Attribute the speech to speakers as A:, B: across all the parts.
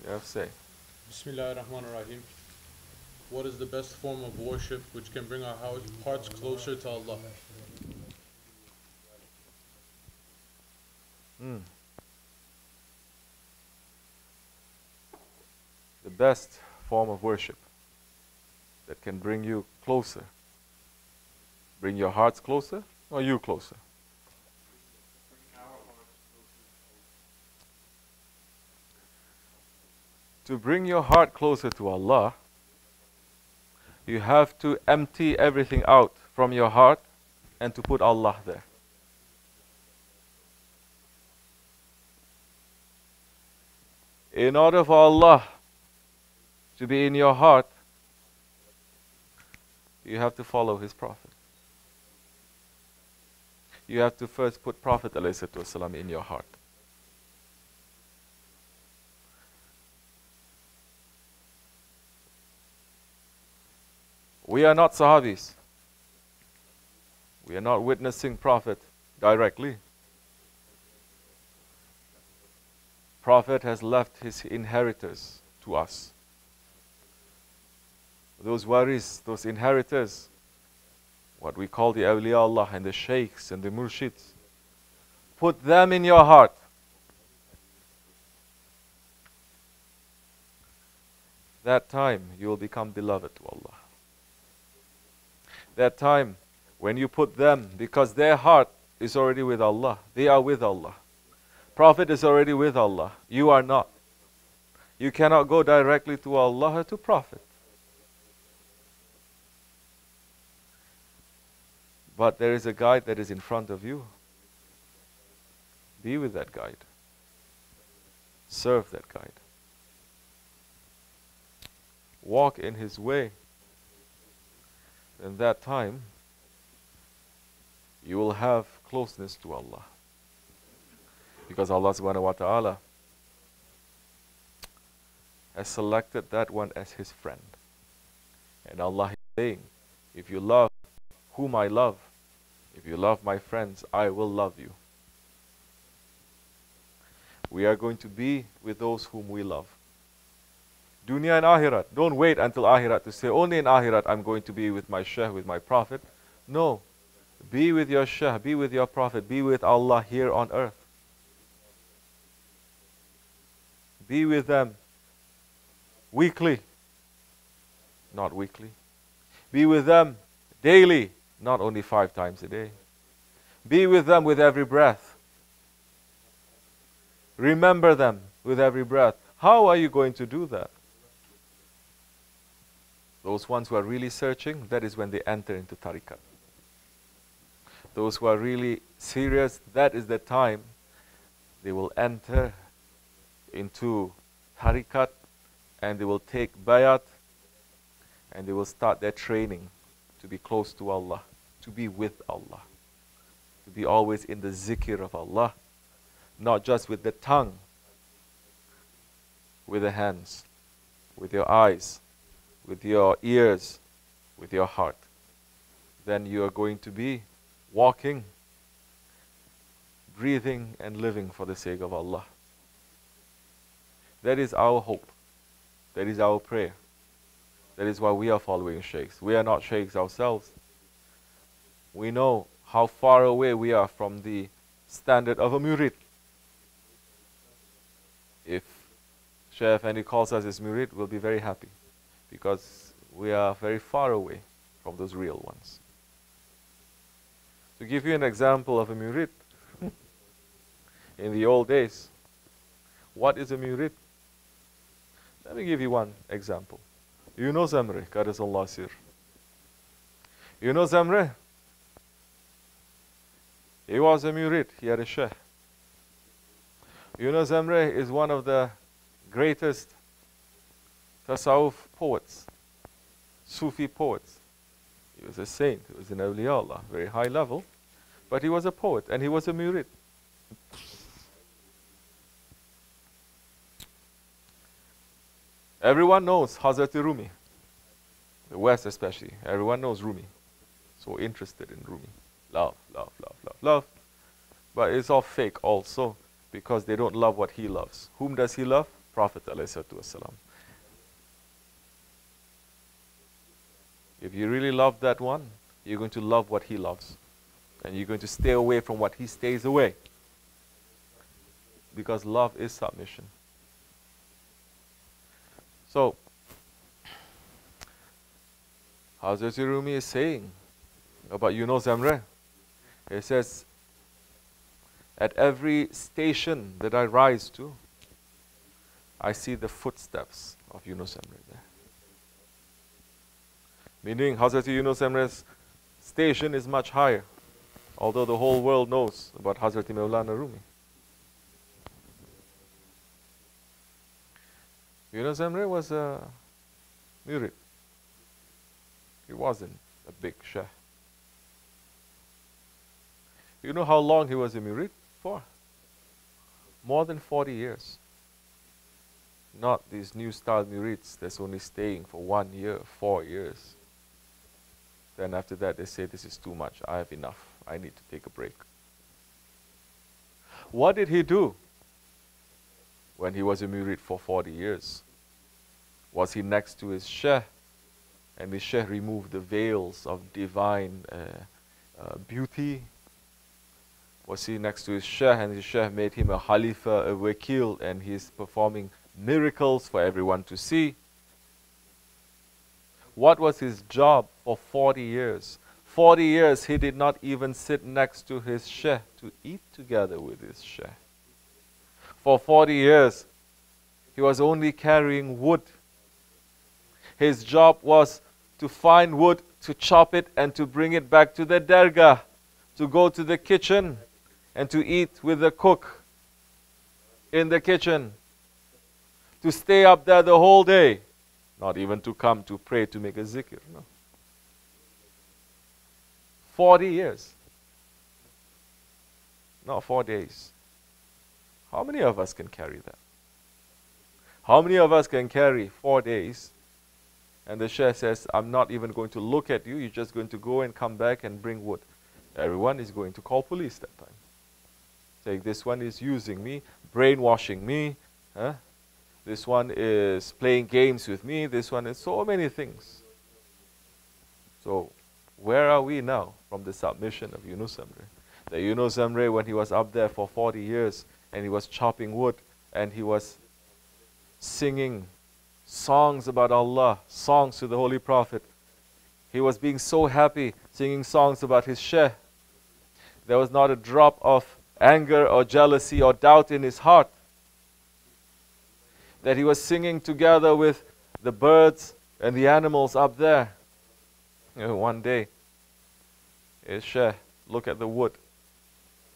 A: You have to say.
B: Bismillahirrahmanirrahim. What is the best form of worship which can bring our hearts closer to Allah?
A: The best form of worship that can bring you closer. Bring your hearts closer or you closer? To bring your heart closer to Allah, you have to empty everything out from your heart and to put Allah there. In order for Allah to be in your heart, you have to follow His Prophet. You have to first put Prophet ﷺ in your heart. We are not Sahabis. We are not witnessing Prophet directly. Prophet has left his inheritors to us. Those waris, those inheritors, what we call the awliya Allah and the shaykhs and the murshids, put them in your heart. That time you will become beloved to Allah. That time when you put them, because their heart is already with Allah, they are with Allah. Prophet is already with Allah. You are not. You cannot go directly to Allah or to Prophet. But there is a guide that is in front of you. Be with that guide. Serve that guide. Walk in his way. In that time, you will have closeness to Allah. Because Allah subhanahu wa ta'ala has selected that one as his friend. And Allah is saying, if you love whom I love, if you love my friends, I will love you. We are going to be with those whom we love. Dunya and Akhirat. Don't wait until Akhirat to say, only in Akhirat I'm going to be with my Shaykh, with my Prophet. No. Be with your Shaykh, be with your Prophet, be with Allah here on earth. Be with them weekly, not weekly. Be with them daily, not only 5 times a day. Be with them with every breath. Remember them with every breath. How are you going to do that? Those ones who are really searching, that is when they enter into tariqat. Those who are really serious, that is the time they will enter into tariqat and they will take bayat and they will start their training to be close to Allah, to be with Allah, to be always in the zikr of Allah, not just with the tongue, with the hands, with your eyes, with your ears, with your heart. Then you are going to be walking, breathing and living for the sake of Allah. That is our hope. That is our prayer. That is why we are following shaykhs. We are not shaykhs ourselves. We know how far away we are from the standard of a murid. If Shaykh Efendi calls us his murid, we'll be very happy because we are very far away from those real ones. To give you an example of a murid, in the old days, what is a murid? Let me give you one example. You know Zamre, Qadasallah Sir. You know Zamre? He was a murid, he had a shaykh. You know Zamre is one of the greatest tasawwuf poets, Sufi poets. He was a saint, he was an awliya Allah, very high level, but he was a poet and he was a murid. Everyone knows Hazrat Rumi, the West especially. Everyone knows Rumi. So interested in Rumi. Love, love, love, love, love. But it's all fake also because they don't love what he loves. Whom does he love? Prophet ﷺ. If you really love that one, you're going to love what he loves. And you're going to stay away from what he stays away. Because love is submission. So, Hazrat Rumi is saying about Yunus Emre. He says, at every station that I rise to, I see the footsteps of Yunus Emre there. Meaning, Hazrat Yunus Emre's station is much higher, although the whole world knows about Hazrat Maulana Rumi. Yunus Emre was a murid. He wasn't a big Shaykh. You know how long he was a murid for? More than 40 years. Not these new style murids that's only staying for 1 year, 4 years. Then after that they say, this is too much, I have enough, I need to take a break. What did he do when he was a murid for 40 years? Was he next to his Shaykh? And the Shaykh removed the veils of divine beauty? Was he next to his Shaykh and his Shaykh made him a Khalifah, a wakil, and he's performing miracles for everyone to see? What was his job for 40 years? 40 years he did not even sit next to his Shaykh to eat together with his Shaykh. For 40 years he was only carrying wood. His job was to find wood, to chop it and to bring it back to the dergah, to go to the kitchen and to eat with the cook in the kitchen, to stay up there the whole day, not even to come to pray, to make a zikr. No. 40 years, not 4 days. How many of us can carry that? How many of us can carry 4 days? And the Shaykh says, I'm not even going to look at you, you're just going to go and come back and bring wood. Everyone is going to call police that time. Saying, this one is using me, brainwashing me, huh? This one is playing games with me, this one is so many things. So, where are we now from the submission of Yunus Emre? The Yunus Emre, when he was up there for 40 years, and he was chopping wood, and he was singing songs about Allah, songs to the Holy Prophet. He was being so happy, singing songs about his Shaykh. There was not a drop of anger or jealousy or doubt in his heart. That he was singing together with the birds and the animals up there. You know, one day, his Shaykh looked at the wood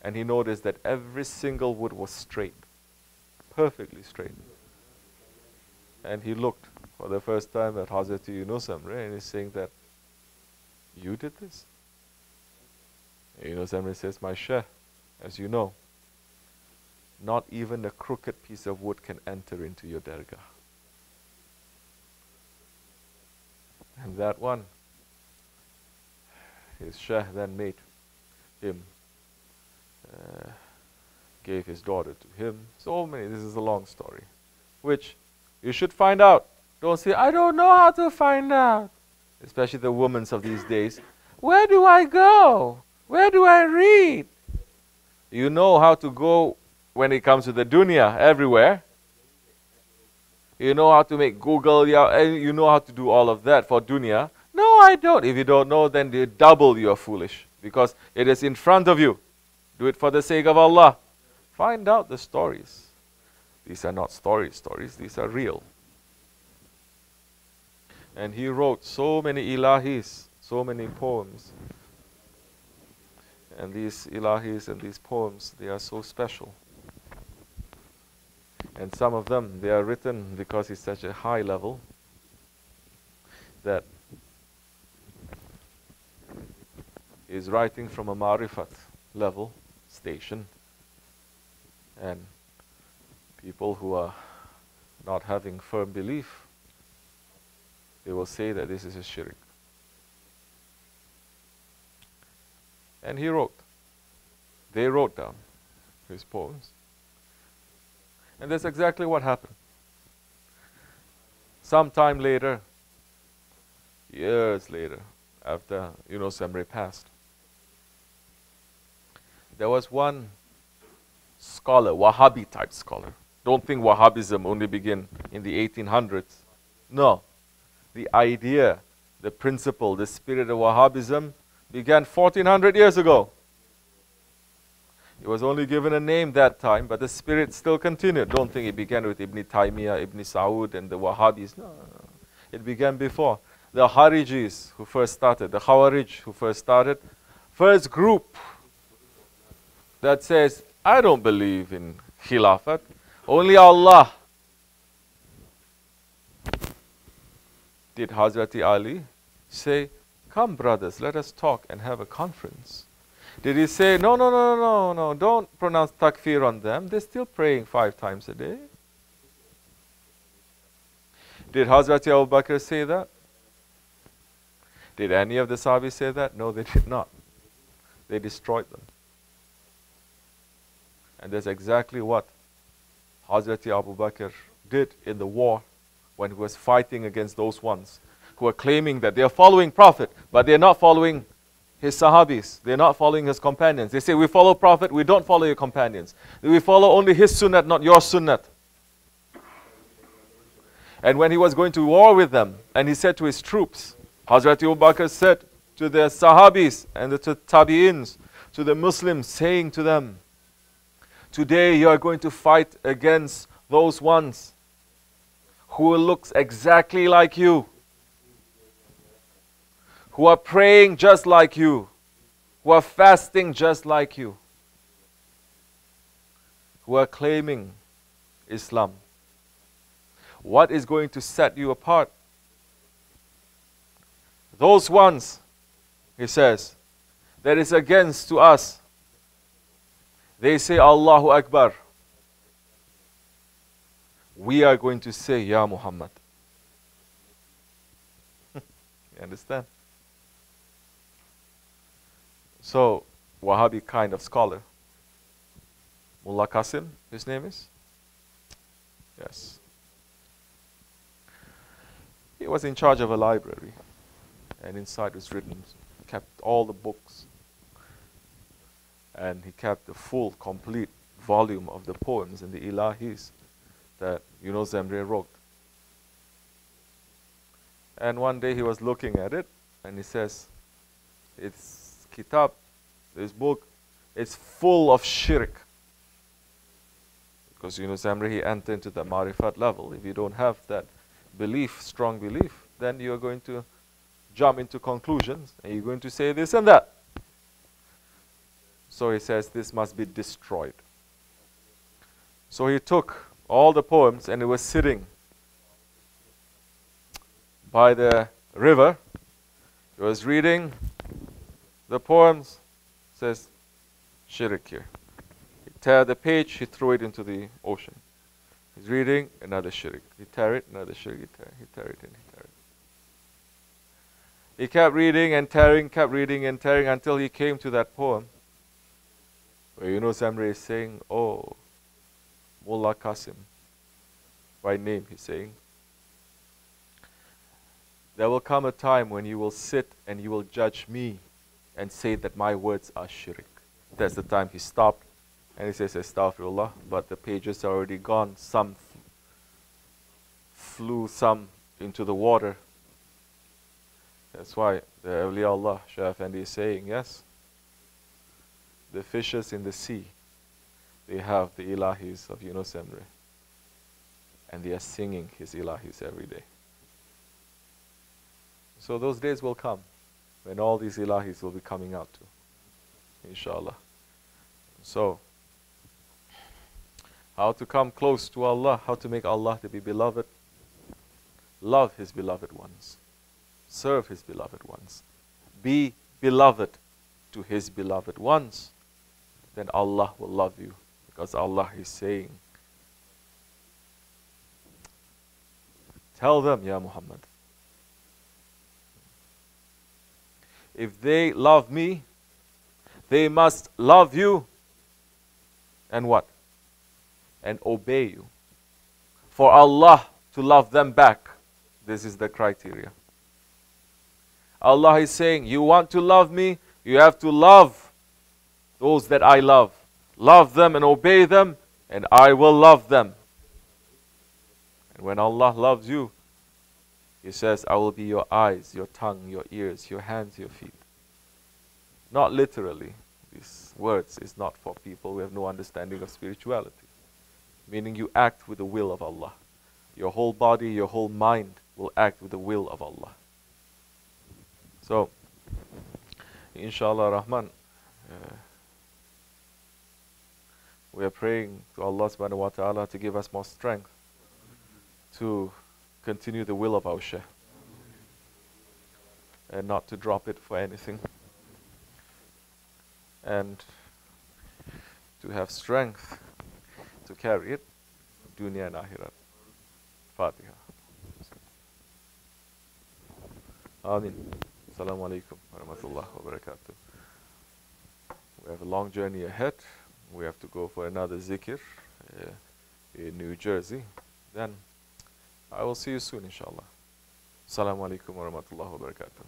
A: and he noticed that every single wood was straight, perfectly straight. And he looked for the first time at Hazrat Yunus Emre and he's saying that, you did this? And Yunus Emre says, my Shaykh, as you know, not even a crooked piece of wood can enter into your dergah. And that one, his Shaykh then made him, gave his daughter to him. So many, this is a long story, which you should find out. Don't say, I don't know how to find out. Especially the women of these days. Where do I go? Where do I read? You know how to go when it comes to the dunya, everywhere. You know how to make Google, you know how to do all of that for dunya. No, I don't. If you don't know, then you double you're foolish. Because it is in front of you. Do it for the sake of Allah. Find out the stories. These are not stories, these are real. And he wrote so many ilahis, so many poems. And these ilahis and these poems, they are so special. And some of them, they are written because it's such a high level that is writing from a marifat level, station. And people who are not having firm belief, they will say that this is a shirk. And he wrote. They wrote down his poems. And that's exactly what happened. Sometime later, years later, after Yunus Emre passed, there was one scholar, Wahhabi type scholar. Don't think Wahhabism only began in the 1800s. No. The idea, the principle, the spirit of Wahhabism began 1400 years ago. It was only given a name that time, but the spirit still continued. Don't think it began with Ibn Taymiyyah, Ibn Saud, and the Wahhabis. No. It began before. The Harijis who first started, the Khawarij who first started, first group that says, I don't believe in Khilafat, only Allah. Did Hazrati Ali say, come brothers, let us talk and have a conference? Did he say, no, no, no, no, no, don't pronounce takfir on them, they're still praying 5 times a day? Did Hazrati Abu Bakr say that? Did any of the Sahabis say that? No, they did not. They destroyed them. And that's exactly what Hazrati Abu Bakr did in the war when he was fighting against those ones who are claiming that they are following Prophet, but they're not following his Sahabis. They're not following his companions. They say, we follow Prophet, we don't follow your companions. We follow only his sunnat, not your sunnat. And when he was going to war with them, and he said to his troops, Hazrati Abu Bakr said to the Sahabis and the Tabi'ins, to the Muslims, saying to them, today you are going to fight against those ones who looks exactly like you, who are praying just like you, who are fasting just like you, who are claiming Islam. What is going to set you apart? Those ones, he says, that is against to us. They say Allahu Akbar. We are going to say Ya Muhammad. You understand? So, Wahhabi kind of scholar, Mullah Qasim, his name is? Yes. He was in charge of a library, and inside was written, kept all the books, and he kept the full, complete volume of the poems and the ilahis that Yunus Emre wrote. And one day he was looking at it, and he says, it's kitab, this book, it's full of shirk. Because Yunus Emre, he entered into the marifat level. If you don't have that belief, strong belief, then you're going to jump into conclusions, and you're going to say this and that. So he says, this must be destroyed. So he took all the poems, and he was sitting by the river. He was reading the poems. Says shirk here. He tear the page, he threw it into the ocean. He's reading, another shirk. He tear it, another shirk. He tear it, and he tear it. He kept reading and tearing, kept reading and tearing until he came to that poem where Yunus Emre is saying, oh, Mullah Qasim, by name he's saying, there will come a time when you will sit and you will judge me and say that my words are shirk. That's the time he stopped and he says, Astaghfirullah, but the pages are already gone. Some flew, some into the water. That's why the awliya Shaykh Efendi is saying, yes, the fishes in the sea, they have the ilahis of Yunus Emre, and they are singing his ilahis every day. So those days will come when all these ilahis will be coming out too, inshallah. So, how to come close to Allah, how to make Allah to be beloved? Love His beloved ones. Serve His beloved ones. Be beloved to His beloved ones. Then Allah will love you, because Allah is saying, tell them, Ya Muhammad, if they love me, they must love you and what? And obey you. For Allah to love them back This is the criteria. Allah is saying, you want to love me, you have to love those that I love. Love them and obey them, and I will love them. And when Allah loves you, He says, I will be your eyes, your tongue, your ears, your hands, your feet. Not literally. These words is not for people who have no understanding of spirituality. Meaning you act with the will of Allah. Your whole body, your whole mind will act with the will of Allah. So, inshallah Rahman, we are praying to Allah subhanahu wa ta'ala to give us more strength to continue the will of our Shaykh and not to drop it for anything, and to have strength to carry it, dunya and akhirat. Fatiha. Ameen. Assalamu alaikum wa rahmatullahi wa barakatuh. We have a long journey ahead. We have to go for another zikr in New Jersey. Then I will see you soon, inshallah. Assalamu alaikum wa rahmatullahi wa barakatuh.